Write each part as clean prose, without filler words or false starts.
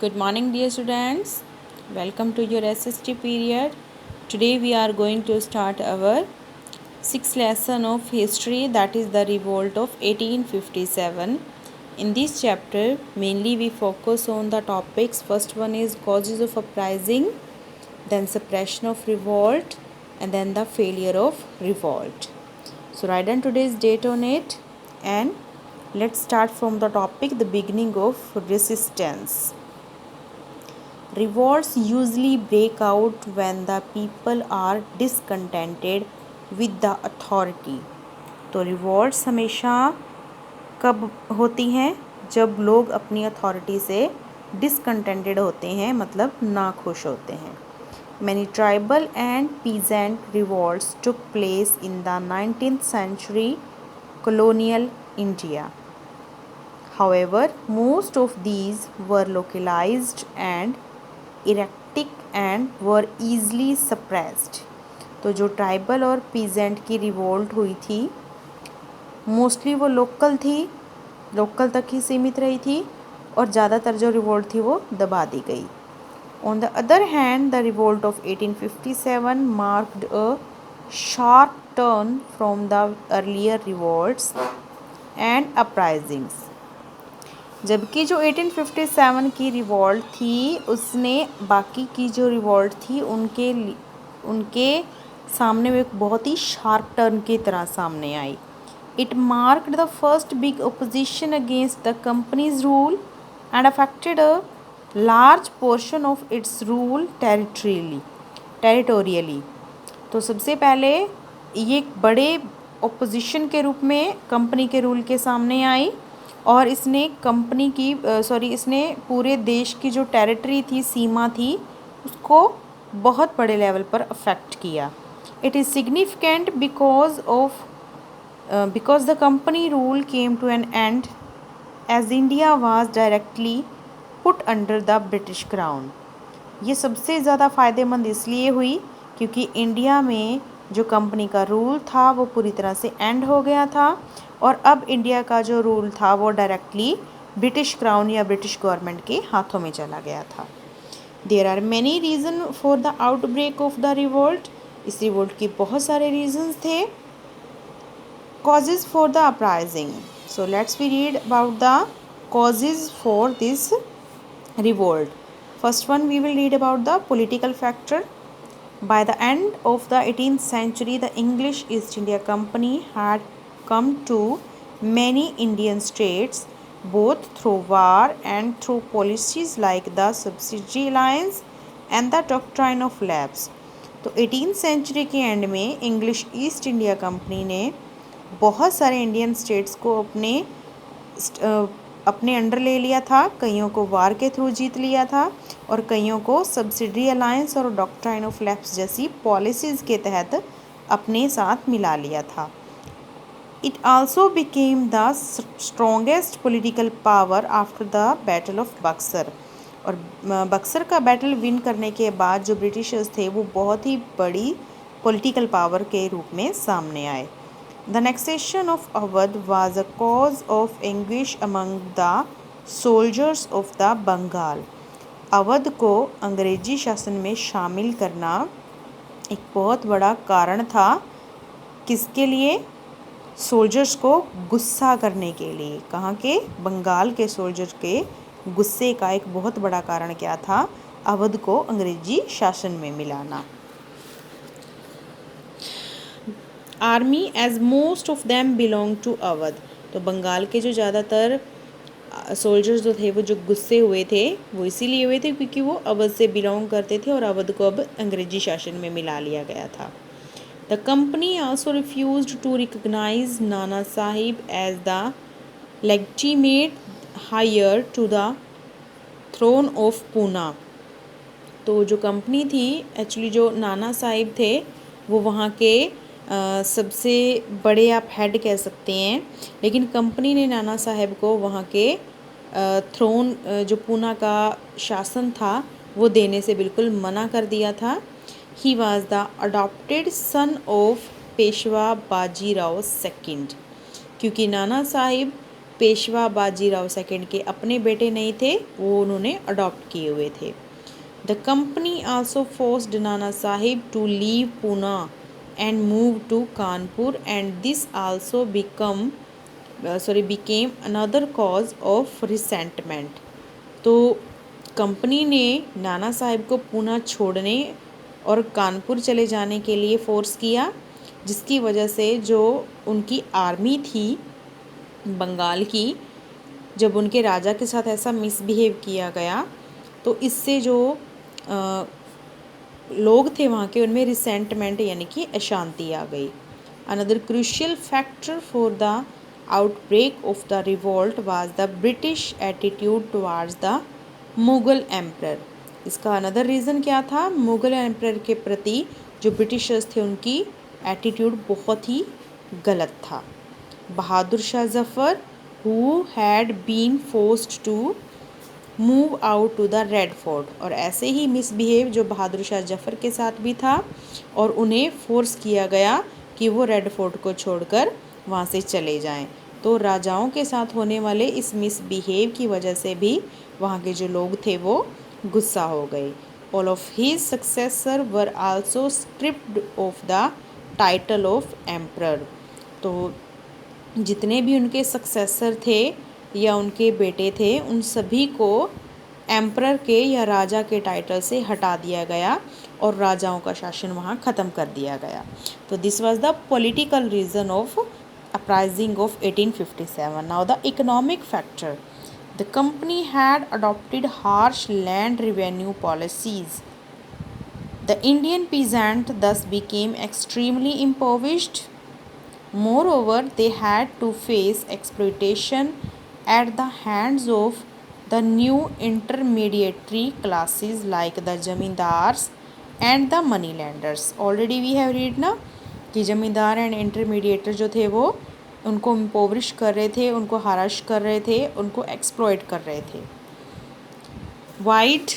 Good morning, dear students. Welcome to your SST period. Today we are going to start our sixth lesson of history, that is the revolt of 1857. In this chapter, mainly we focus on the topics. First one is causes of uprising, then suppression of revolt, and then the failure of revolt. So write down today's date on it, and let's start from the topic, the beginning of resistance. Revolts usually break out when the people are discontented with the authority. तो revolts हमेशा कब होती हैं? जब लोग अपनी authority से discontented होते हैं, मतलब नाखुश होते हैं. Many tribal and peasant revolts took place in the 19th century colonial India. However, most of these were localized and erratic and were easily suppressed. तो जो ट्राइबल और पीजेंट की रिवोल्ट हुई थी, मोस्टली वो लोकल तक ही सीमित रही थी और ज़्यादातर जो रिवोल्ट थी वो दबा दी गई. On the other hand, the revolt of 1857 marked a sharp turn from the earlier revolts and uprisings. जबकि जो 1857 की रिवॉल्ट थी, उसने बाकी की जो रिवॉल्ट थी उनके सामने वो एक बहुत ही शार्प टर्न की तरह सामने आई. It marked the first big opposition against the company's rule and affected a large portion of its rule territorially. तो सबसे पहले ये एक बड़े ओपोजिशन के रूप में कंपनी के रूल के सामने आई और इसने इसने पूरे देश की जो टेरिटरी थी, सीमा थी, उसको बहुत बड़े लेवल पर अफेक्ट किया. It is significant because the company rule came to an end as India was directly put under the British crown. ये सबसे ज़्यादा फ़ायदेमंद इसलिए हुई क्योंकि इंडिया में जो कंपनी का रूल था वो पूरी तरह से एंड हो गया था और अब इंडिया का जो रूल था वो डायरेक्टली ब्रिटिश क्राउन या ब्रिटिश गवर्नमेंट के हाथों में चला गया था. There are many reason for the outbreak of the revolt. इस रिवोल्ट के बहुत सारे रीजंस थे. Causes for the uprising. So let's we read about the causes for this revolt. First one, we will read about the political factor. By the end of the 18th century, the English East India Company had come to many Indian states, both through war and through policies like the Subsidiary Alliance and the Doctrine of Lapse. तो 18th century के and में English east India company ने बहुत सारे Indian states को अपने under ले लिया था. कईयों को वार के थ्रू जीत लिया था और कईयों को सब्सिडरी अलायंस और डॉक्ट्राइन ऑफ लैप्स जैसी पॉलिसीज़ के तहत अपने साथ मिला लिया था. It also became the strongest political power after the battle of Buxar. और बक्सर का बैटल विन करने के बाद जो ब्रिटिशर्स थे वो बहुत ही बड़ी पॉलिटिकल पावर के रूप में सामने आए. The annexation of Awadh was a cause of anguish among the soldiers of the Bengal. Awadh को अंग्रेजी शासन में शामिल करना एक बहुत बड़ा कारण था. किसके लिए? सोल्जर्स को गुस्सा करने के लिए. कहाँ के? बंगाल के सोल्जर के गुस्से का एक बहुत बड़ा कारण क्या था? अवध को अंग्रेजी शासन में मिलाना. Army as most of them belong to Awadh. तो बंगाल के जो ज़्यादातर सोल्जर्स जो थे वो जो गुस्से हुए थे वो इसीलिए हुए थे क्योंकि वो अवध से बिलोंग करते थे और अवध को अब अंग्रेजी शासन में मिला लिया गया था. The company also refused to recognise Nana Sahib as the legitimate heir to the throne of Poona. तो जो कंपनी थी, एक्चुअली जो नाना साहिब थे वो वहाँ के सबसे बड़े आप हेड कह सकते हैं, लेकिन कंपनी ने नाना साहेब को वहाँ के थ्रोन जो पूना का शासन था वो देने से बिल्कुल मना कर दिया था. He was the adopted son of Peshwa Bajirao second. क्योंकि नाना साहिब पेशवा बाजीराव सेकंड के अपने बेटे नहीं थे, वो उन्होंने अडॉप्ट किए हुए थे। The company also forced Nana Sahib to leave Poona and move to Kanpur and this also became another cause of resentment. तो कंपनी ने नाना साहिब को पूना छोड़ने और कानपुर चले जाने के लिए फ़ोर्स किया, जिसकी वजह से जो उनकी आर्मी थी बंगाल की, जब उनके राजा के साथ ऐसा मिसबिहेव किया गया तो इससे जो लोग थे वहाँ के, उनमें रिसेंटमेंट यानी कि अशांति आ गई। Another crucial factor for the outbreak of the revolt was the British attitude towards the Mughal emperor. इसका अनदर रीज़न क्या था? मुग़ल एम्परर के प्रति जो ब्रिटिशर्स थे उनकी एटीट्यूड बहुत ही गलत था। Bahadur Shah Zafar who had been forced to move out to the red fort, और ऐसे ही मिसबिहेव जो बहादुर शाह जफ़र के साथ भी था और उन्हें फोर्स किया गया कि वो रेड फोर्ट को छोड़कर वहाँ से चले जाएं। तो राजाओं के साथ होने वाले इस मिसबिहेव की वजह से भी वहाँ के जो लोग थे वो गुस्सा हो गए। All of his successor were also stripped of the title of emperor. तो जितने भी उनके सक्सेसर थे या उनके बेटे थे, उन सभी को एम्परर के या राजा के टाइटल से हटा दिया गया और राजाओं का शासन वहाँ ख़त्म कर दिया गया। तो this was the political reason of uprising of 1857। Now the economic factor, the company had adopted harsh land revenue policies. The Indian peasant thus became extremely impoverished. Moreover, they had to face exploitation at the hands of the new intermediary classes like the zamindars and the moneylenders. Already we have read ना कि जमींदार and intermediator जो थे वो उनको इम्पोवरिश कर रहे थे, उनको हराश कर रहे थे, उनको एक्सप्लॉइट कर रहे थे। Wide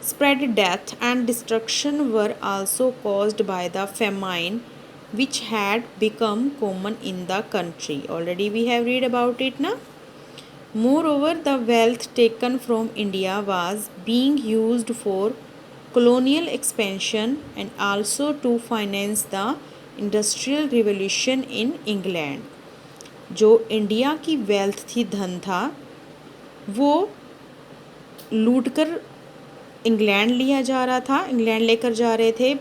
spread death and destruction were also caused by the famine which had become common in the country. Already we have read about it na. Moreover, the wealth taken from India was being used for colonial expansion and also to finance the industrial revolution in England. जो India की wealth थी, धन था, वो लूटकर England लिया जा रहा था, इंग्लैंड लेकर जा रहे थे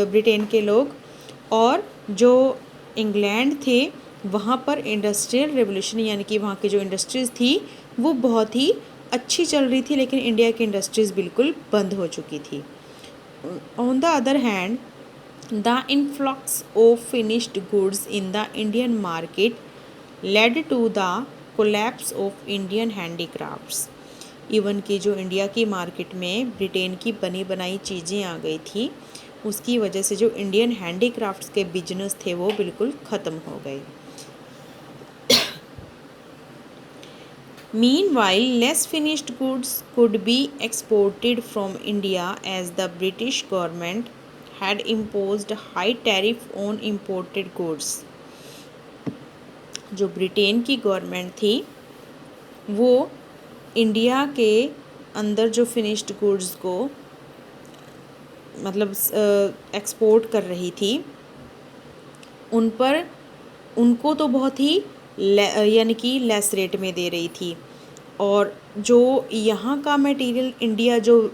ब्रिटेन के लोग, और जो इंग्लैंड थे वहाँ पर इंडस्ट्रियल रेवोल्यूशन यानी कि वहाँ की जो इंडस्ट्रीज़ थी वो बहुत ही अच्छी चल रही थी, लेकिन इंडिया की इंडस्ट्रीज़ बिल्कुल बंद हो चुकी थी। On the other hand, the influx of finished goods in the Indian market led to the collapse of Indian handicrafts. Even कि जो इंडिया की मार्केट में ब्रिटेन की बनी बनाई चीज़ें आ गई थी, उसकी वजह से जो इंडियन हैंडीक्राफ्ट्स के बिजनेस थे वो बिल्कुल ख़त्म हो गए। Meanwhile less finished goods could be exported from India as the British government had imposed high tariff on imported goods. जो ब्रिटेन की गवर्नमेंट थी वो इंडिया के अंदर जो फिनिश्ड गुड्स को मतलब एक्सपोर्ट कर रही थी, उन पर उनको तो बहुत ही यानी कि लेस रेट में दे रही थी, और जो यहाँ का मटेरियल जो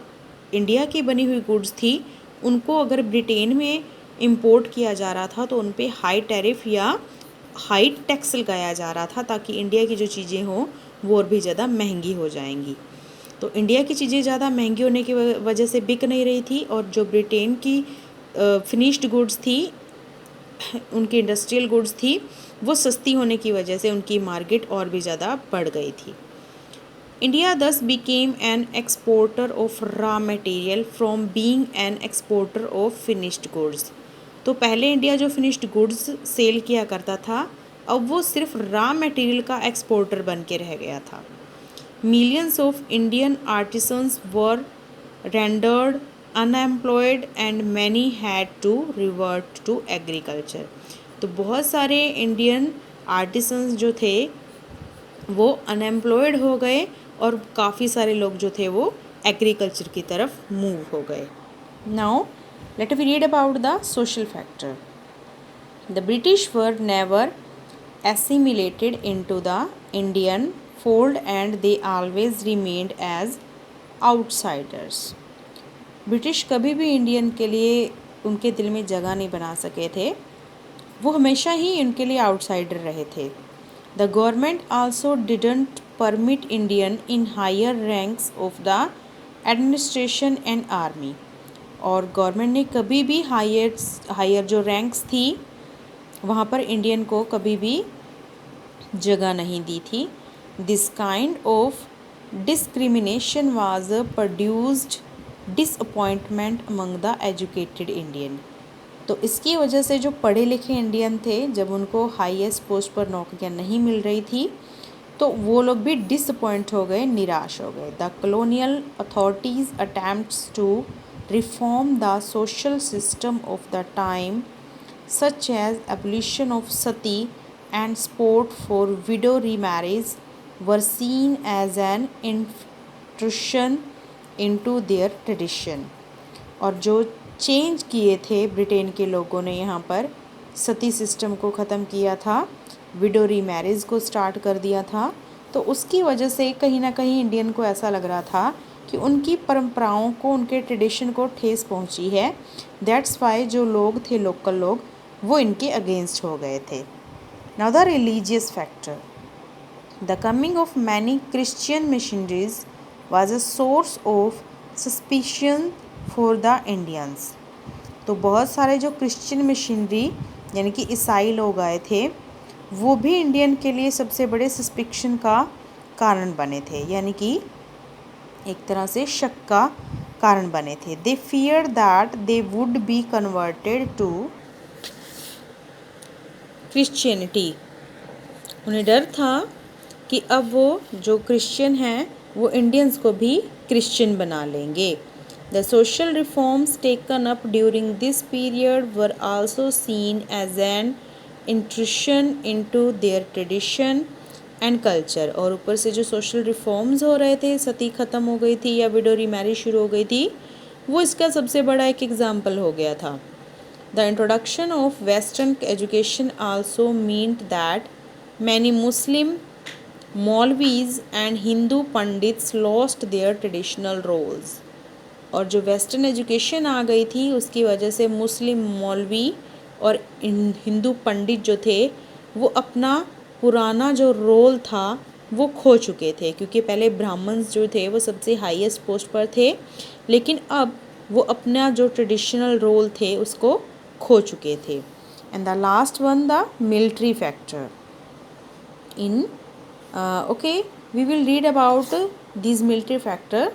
इंडिया की बनी हुई गुड्स थी उनको अगर ब्रिटेन में इंपोर्ट किया जा रहा था तो उन पे हाई टैरिफ या हाई टैक्स लगाया जा रहा था, ताकि इंडिया की जो चीज़ें हों वो और भी ज़्यादा महंगी हो जाएंगी। तो इंडिया की चीज़ें ज़्यादा महंगी होने की वजह से बिक नहीं रही थी, और जो ब्रिटेन की फिनिश्ड गुड्स थी, उनकी इंडस्ट्रियल गुड्स थी, वो सस्ती होने की वजह से उनकी मार्केट और भी ज़्यादा बढ़ गई थी। इंडिया दस became an exporter of raw material from being an exporter of finished goods. तो पहले इंडिया जो फिनिश्ड गुड्स सेल किया करता था, अब वो सिर्फ रॉ मटेरियल का एक्सपोर्टर बन के रह गया था। Millions of Indian artisans were rendered unemployed and many had to revert to agriculture. तो बहुत सारे इंडियन आर्टिसंस जो थे वो अनएम्प्लॉयड हो गए और काफ़ी सारे लोग जो थे वो एग्रीकल्चर की तरफ मूव हो गए। Now let we read about the social factor. The British were never assimilated into the Indian fold and they always remained as outsiders। British कभी भी इंडियन के लिए उनके दिल में जगह नहीं बना सके थे, वो हमेशा ही उनके लिए आउटसाइडर रहे थे। The government also didn't permit Indian in higher ranks of the administration and army. और गवर्नमेंट ने कभी भी हायर जो रैंक्स थी वहाँ पर इंडियन को कभी भी जगह नहीं दी थी। This kind of discrimination was produced disappointment among the educated Indian. तो इसकी वजह से जो पढ़े लिखे इंडियन थे, जब उनको हाईएस्ट पोस्ट पर नौकरियां नहीं मिल रही थी तो वो लोग भी डिसअपॉइंट हो गए, निराश हो गए। The colonial authorities attempts to reform the social system of the time such as abolition of sati and support for widow remarriage were seen as an intrusion into their tradition। और जो change किए थे Britain के लोगों ने यहाँ पर, सती system को ख़त्म किया था, विडो रीमैरिज को स्टार्ट कर दिया था, तो उसकी वजह से कहीं ना कहीं इंडियन को ऐसा लग रहा था कि उनकी परंपराओं को, उनके ट्रेडिशन को ठेस पहुँची है। दैट्स वाई जो लोग थे, लोकल लोग, वो इनके अगेंस्ट हो गए थे। Now the religious factor. The coming of many Christian missionaries was a source of suspicion for the Indians. तो बहुत सारे जो क्रिश्चियन मिशनरी यानी कि ईसाई लोग आए थे, वो भी इंडियन के लिए सबसे बड़े सस्पिक्शन का कारण बने थे, यानी कि एक तरह से शक का कारण बने थे। They fear that they would be converted to Christianity. उन्हें डर था कि अब वो जो क्रिश्चियन हैं वो इंडियंस को भी क्रिश्चियन बना लेंगे। The social reforms taken up during this period were also seen as an intrusion into their tradition and culture. और ऊपर से जो सोशल रिफॉर्म्स हो रहे थे, सती ख़त्म हो गई थी या विडो रीमैरिज शुरू हो गई थी, वो इसका सबसे बड़ा एक एग्जाम्पल हो गया था। The introduction of Western education also meant that many Muslim Maulvis and Hindu Pandits lost their traditional roles। और जो वेस्टर्न एजुकेशन आ गई थी उसकी वजह से मुस्लिम मौलवी और हिंदू पंडित जो थे वो अपना पुराना जो रोल था वो खो चुके थे, क्योंकि पहले ब्राह्मण्स जो थे वो सबसे हाईएस्ट पोस्ट पर थे, लेकिन अब वो अपना जो ट्रेडिशनल रोल थे उसको खो चुके थे। And the last one, the military factor. In okay, we will read about this military factor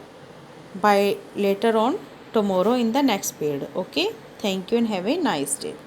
by later on tomorrow in the next period. Okay, thank you and have a nice day.